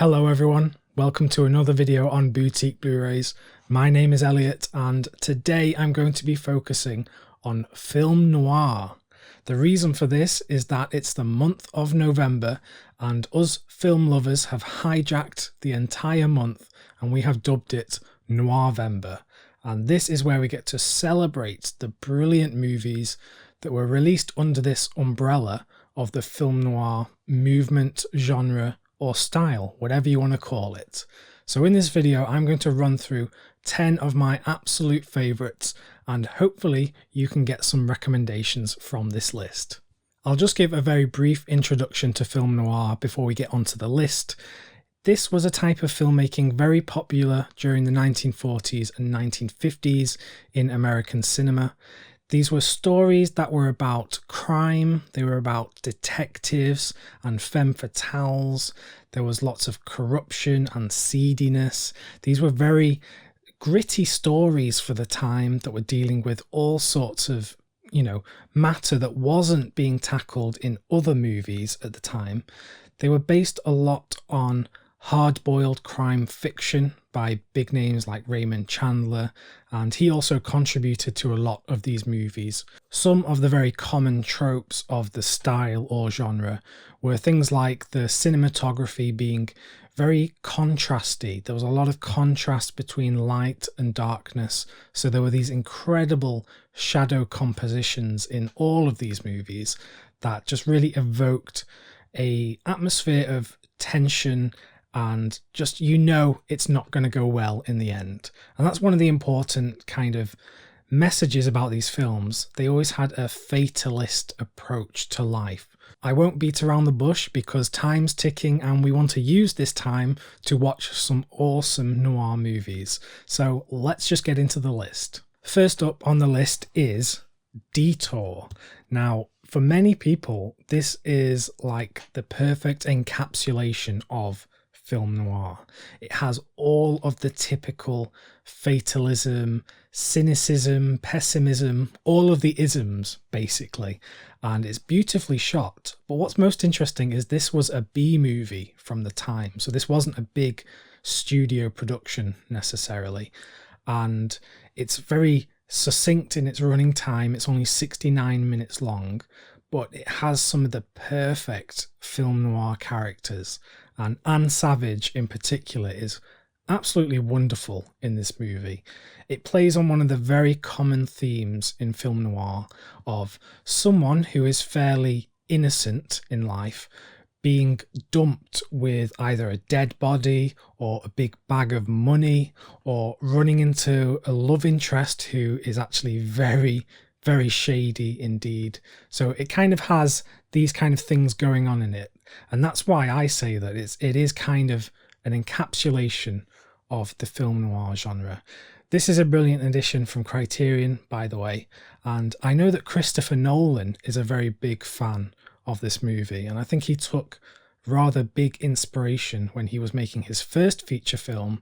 Hello everyone, welcome to another video on Boutique Blu-rays. My name is Elliot and today I'm going to be focusing on film noir. The reason for this is that it's the month of November and us film lovers have hijacked the entire month and we have dubbed it Noirvember. And this is where we get to celebrate the brilliant movies that were released under this umbrella of the film noir movement, genre, or style, whatever you want to call it. So in this video, I'm going to run through 10 of my absolute favourites, and hopefully you can get some recommendations from this list. I'll just give a very brief introduction to film noir before we get onto the list. This was a type of filmmaking very popular during the 1940s and 1950s in American cinema. These were stories that were about crime, they were about detectives and femme fatales. There was lots of corruption and seediness. These were very gritty stories for the time that were dealing with all sorts of, matter that wasn't being tackled in other movies at the time. They were based a lot on hard-boiled crime fiction by big names like Raymond Chandler, and he also contributed to a lot of these movies. Some of the very common tropes of the style or genre were things like the cinematography being very contrasty. There was a lot of contrast between light and darkness, so there were these incredible shadow compositions in all of these movies that just really evoked an atmosphere of tension and just it's not going to go well in the end. And that's one of the important kind of messages about these films. They always had a fatalist approach to life. I won't beat around the bush because time's ticking and we want to use this time to watch some awesome noir movies. So let's just get into the list. First up on the list is Detour. Now, for many people, this is like the perfect encapsulation of film noir. It has all of the typical fatalism, cynicism, pessimism, all of the isms basically, and it's beautifully shot. But what's most interesting is this was a B movie from the time, so this wasn't a big studio production necessarily, and it's very succinct in its running time. It's only 69 minutes long, but it has some of the perfect film noir characters. And Anne Savage in particular is absolutely wonderful in this movie. It plays on one of the very common themes in film noir of someone who is fairly innocent in life being dumped with either a dead body or a big bag of money, or running into a love interest who is actually very, very shady indeed. So it kind of has these kind of things going on in it. And that's why I say that it is kind of an encapsulation of the film noir genre. This is a brilliant addition from Criterion, by the way. And I know that Christopher Nolan is a very big fan of this movie. And I think he took rather big inspiration when he was making his first feature film,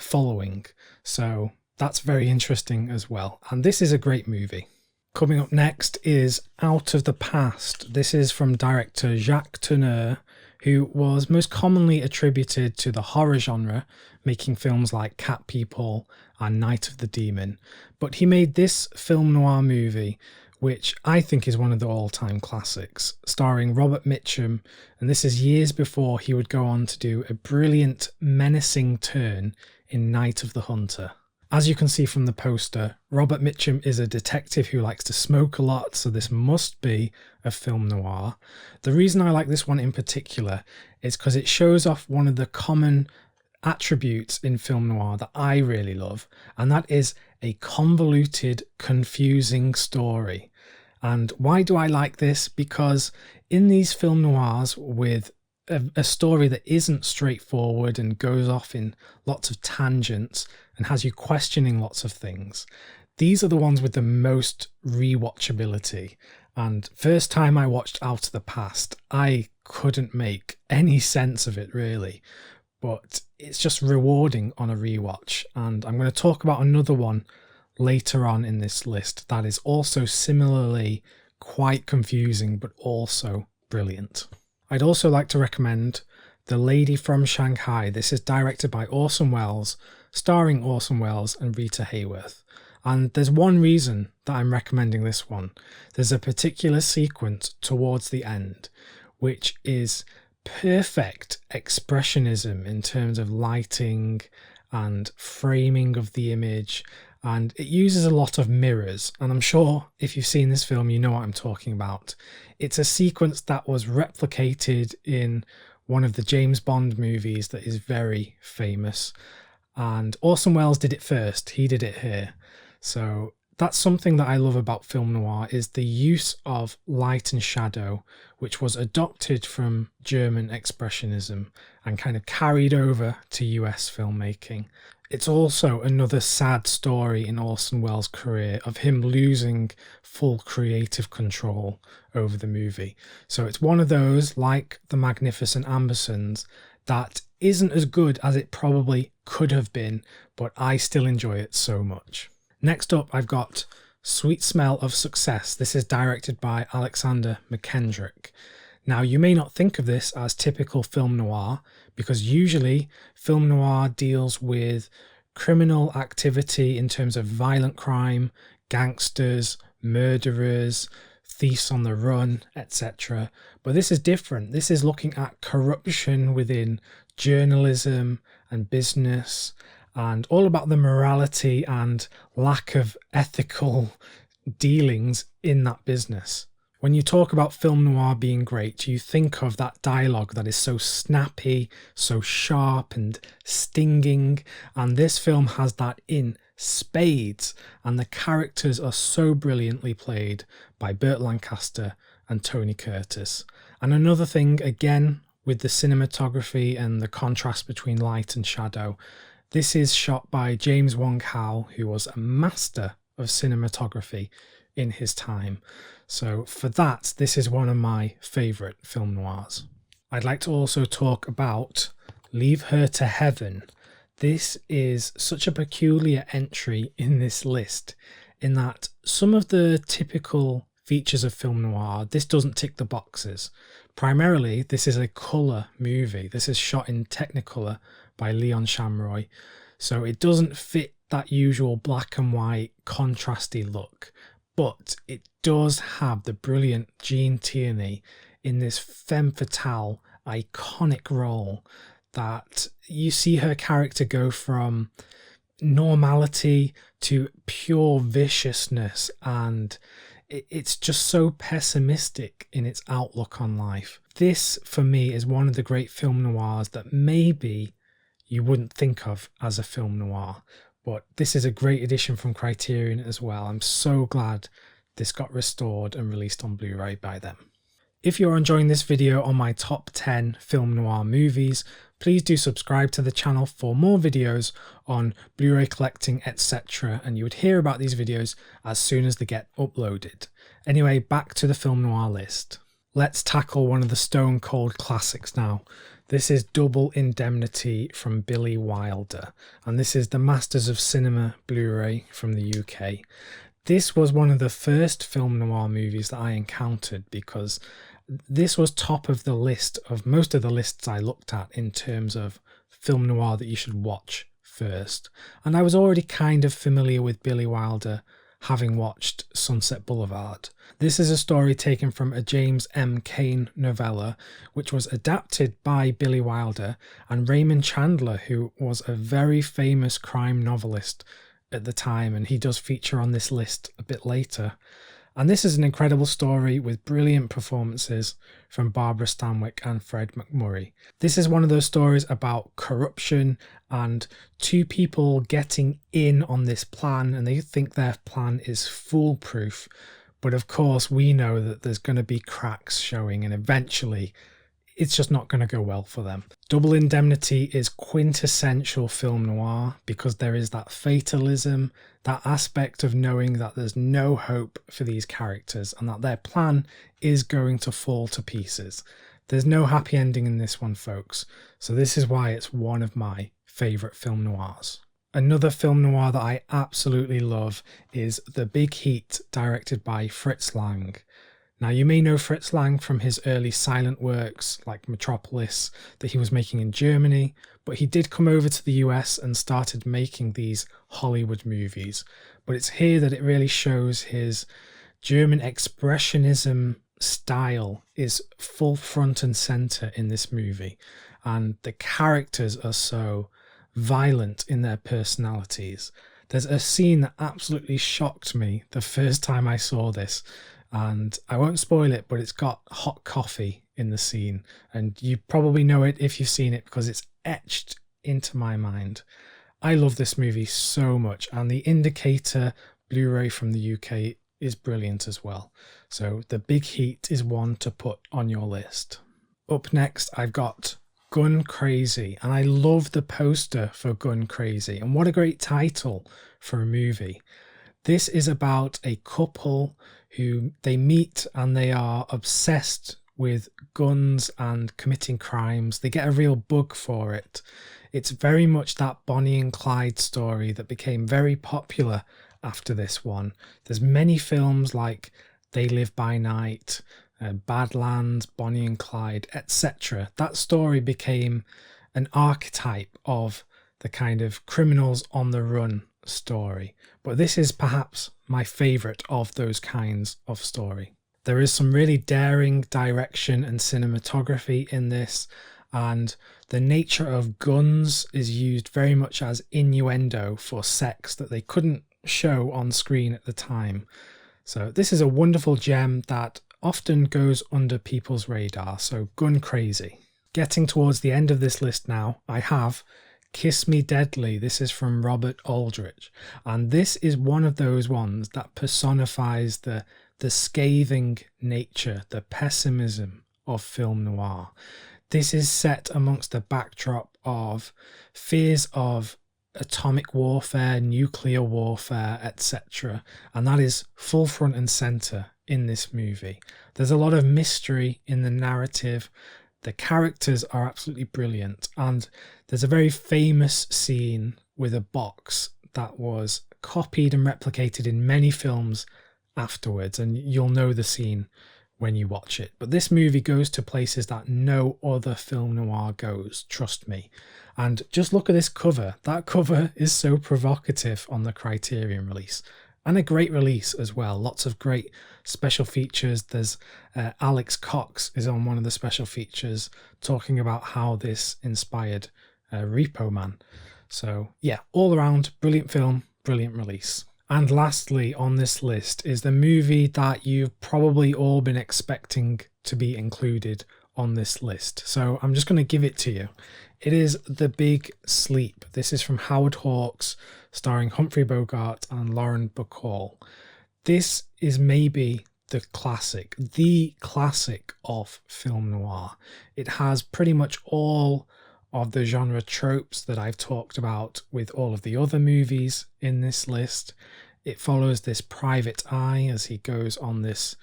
Following. So that's very interesting as well. And this is a great movie. Coming up next is Out of the Past. This is from director Jacques Tourneur, who was most commonly attributed to the horror genre, making films like Cat People and Night of the Demon. But he made this film noir movie, which I think is one of the all-time classics, starring Robert Mitchum, and this is years before he would go on to do a brilliant, menacing turn in Night of the Hunter. As you can see from the poster, Robert Mitchum is a detective who likes to smoke a lot, so this must be a film noir. The reason I like this one in particular is because it shows off one of the common attributes in film noir that I really love, and that is a convoluted, confusing story. And why do I like this? Because in these film noirs with a story that isn't straightforward and goes off in lots of tangents and has you questioning lots of things, these are the ones with the most rewatchability. And first time I watched Out of the Past, I couldn't make any sense of it really, but it's just rewarding on a rewatch. And I'm going to talk about another one later on in this list that is also similarly quite confusing but also brilliant. I'd also like to recommend The Lady from Shanghai. This is directed by Orson Welles, starring Orson Welles and Rita Hayworth. And there's one reason that I'm recommending this one. There's a particular sequence towards the end, which is perfect expressionism in terms of lighting and framing of the image. And it uses a lot of mirrors. And I'm sure if you've seen this film, you know what I'm talking about. It's a sequence that was replicated in one of the James Bond movies that is very famous. And Orson Welles did it first. He did it here. So that's something that I love about film noir, is the use of light and shadow, which was adopted from German expressionism and kind of carried over to US filmmaking. It's also another sad story in Orson Welles' career of him losing full creative control over the movie. So it's one of those, like The Magnificent Ambersons, that isn't as good as it probably could have been, but I still enjoy it so much. Next up, I've got Sweet Smell of Success. This is directed by Alexander McKendrick. Now, you may not think of this as typical film noir, because usually film noir deals with criminal activity in terms of violent crime, gangsters, murderers, thieves on the run, etc. But this is different. This is looking at corruption within journalism and business, and all about the morality and lack of ethical dealings in that business. When you talk about film noir being great, you think of that dialogue that is so snappy, so sharp and stinging, and this film has that in spades, and the characters are so brilliantly played by Burt Lancaster and Tony Curtis. And another thing, again, with the cinematography and the contrast between light and shadow, this is shot by James Wong Howe, who was a master of cinematography in his time. So for that, this is one of my favourite film noirs. I'd like to also talk about Leave Her to Heaven. This is such a peculiar entry in this list, in that some of the typical features of film noir, this doesn't tick the boxes. Primarily, this is a colour movie. This is shot in Technicolor by Leon Shamroy, so it doesn't fit that usual black and white contrasty look, but it does have the brilliant Jean Tierney in this femme fatale iconic role, that you see her character go from normality to pure viciousness, and it's just so pessimistic in its outlook on life. This, for me, is one of the great film noirs that maybe you wouldn't think of as a film noir, but this is a great addition from Criterion as well. I'm so glad this got restored and released on Blu-ray by them. If you're enjoying this video on my top 10 film noir movies, please do subscribe to the channel for more videos on Blu-ray collecting, etc. and you would hear about these videos as soon as they get uploaded. Anyway, back to the film noir list. Let's tackle one of the stone cold classics now. This is Double Indemnity from Billy Wilder, and this is the Masters of Cinema Blu-ray from the UK. This was one of the first film noir movies that I encountered, because this was top of the list of most of the lists I looked at in terms of film noir that you should watch first. And I was already kind of familiar with Billy Wilder, having watched Sunset Boulevard. This is a story taken from a James M. Cain novella, which was adapted by Billy Wilder and Raymond Chandler, who was a very famous crime novelist at the time, and he does feature on this list a bit later. And this is an incredible story with brilliant performances from Barbara Stanwyck and Fred McMurray. This is one of those stories about corruption and two people getting in on this plan, and they think their plan is foolproof. But of course, we know that there's going to be cracks showing, and eventually it's just not going to go well for them. Double Indemnity is quintessential film noir because there is that fatalism, that aspect of knowing that there's no hope for these characters and that their plan is going to fall to pieces. There's no happy ending in this one, folks, so this is why it's one of my favourite film noirs. Another film noir that I absolutely love is The Big Heat, directed by Fritz Lang. Now, you may know Fritz Lang from his early silent works like Metropolis that he was making in Germany, but he did come over to the US and started making these Hollywood movies. But it's here that it really shows his German expressionism style is full front and center in this movie, and the characters are so violent in their personalities. There's a scene that absolutely shocked me the first time I saw this, and I won't spoil it, but it's got hot coffee in the scene, and you probably know it if you've seen it because it's etched into my mind. I love this movie so much, and the Indicator Blu-ray from the UK is brilliant as well. So The Big Heat is one to put on your list. Up next, I've got Gun Crazy, and I love the poster for Gun Crazy, and what a great title for a movie. This is about a couple who they meet and they are obsessed with guns and committing crimes. They get a real bug for it. It's very much that Bonnie and Clyde story that became very popular after this one. There's many films like They Live by Night, Badlands, Bonnie and Clyde, etc. That story became an archetype of the kind of criminals on the run story. But this is perhaps my favourite of those kinds of story. There is some really daring direction and cinematography in this, and the nature of guns is used very much as innuendo for sex that they couldn't show on screen at the time. So this is a wonderful gem that often goes under people's radar. So Gun Crazy. Getting towards the end of this list now, I have Kiss Me Deadly. This is from Robert Aldrich, and this is one of those ones that personifies the scathing nature, the pessimism of film noir. This is set amongst the backdrop of fears of atomic warfare, nuclear warfare, etc. And that is full front and center in this movie. There's a lot of mystery in the narrative. The characters are absolutely brilliant. And there's a very famous scene with a box that was copied and replicated in many films afterwards. And you'll know the scene when you watch it. But this movie goes to places that no other film noir goes, trust me. And just look at this cover. That cover is so provocative on the Criterion release. And a great release as well. Lots of great special features. There's Alex Cox is on one of the special features talking about how this inspired Repo Man. So yeah, all around, brilliant film, brilliant release. And lastly on this list is the movie that you've probably all been expecting to be included on this list. So I'm just going to give it to you. It is The Big Sleep. This is from Howard Hawks, starring Humphrey Bogart and Lauren Bacall. This is maybe the classic of film noir. It has pretty much all of the genre tropes that I've talked about with all of the other movies in this list. It follows this private eye as he goes on this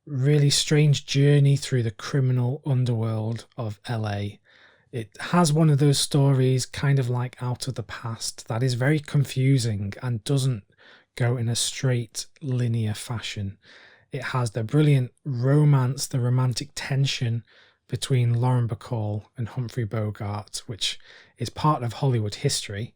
really strange journey through the criminal underworld of LA. It has one of those stories, kind of like Out of the Past, that is very confusing and doesn't go in a straight linear fashion. It has the brilliant romance, the romantic tension between Lauren Bacall and Humphrey Bogart, which is part of Hollywood history.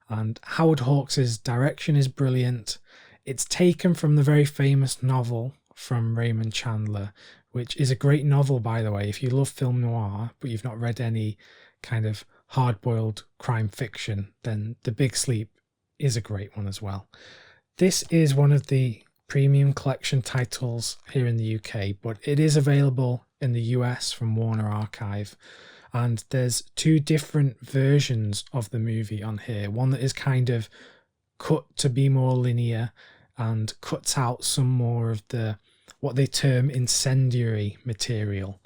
And Howard Hawks' direction is brilliant. It's taken from the very famous novel from Raymond Chandler, which is a great novel, by the way. If you love film noir, but you've not read any kind of hard-boiled crime fiction, then The Big Sleep is a great one as well. This is one of the premium collection titles here in the UK, but it is available in the US from Warner Archive. And there's two different versions of the movie on here. One that is kind of cut to be more linear and cuts out some more of the what they term incendiary material.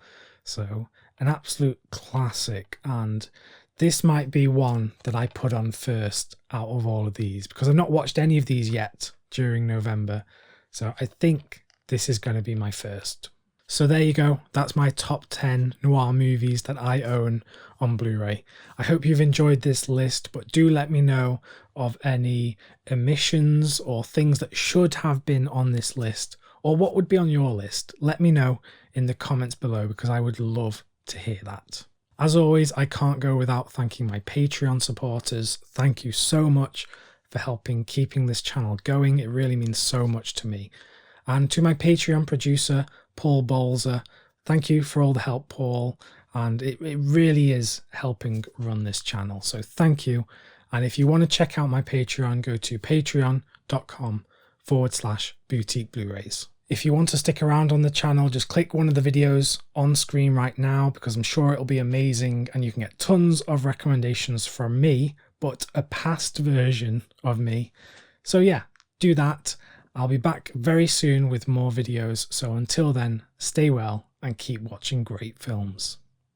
So an absolute classic, and this might be one that I put on first out of all of these because I've not watched any of these yet during November. So I think this is going to be my first. So there you go. That's my top 10 noir movies that I own on Blu-ray. I hope you've enjoyed this list, but do let me know of any omissions or things that should have been on this list, Or what would be on your list? Let me know in the comments below because I would love to hear that. As always, I can't go without thanking my Patreon supporters. Thank you so much for helping keeping this channel going. It really means so much to me. And to my Patreon producer, Paul Bolzer, thank you for all the help, Paul. And it really is helping run this channel. So thank you. And if you want to check out my Patreon, go to patreon.com/boutique Blu-rays. If you want to stick around on the channel, just click one of the videos on screen right now because I'm sure it'll be amazing and you can get tons of recommendations from me, but a past version of me. So yeah, do that. I'll be back very soon with more videos. So until then, stay well and keep watching great films.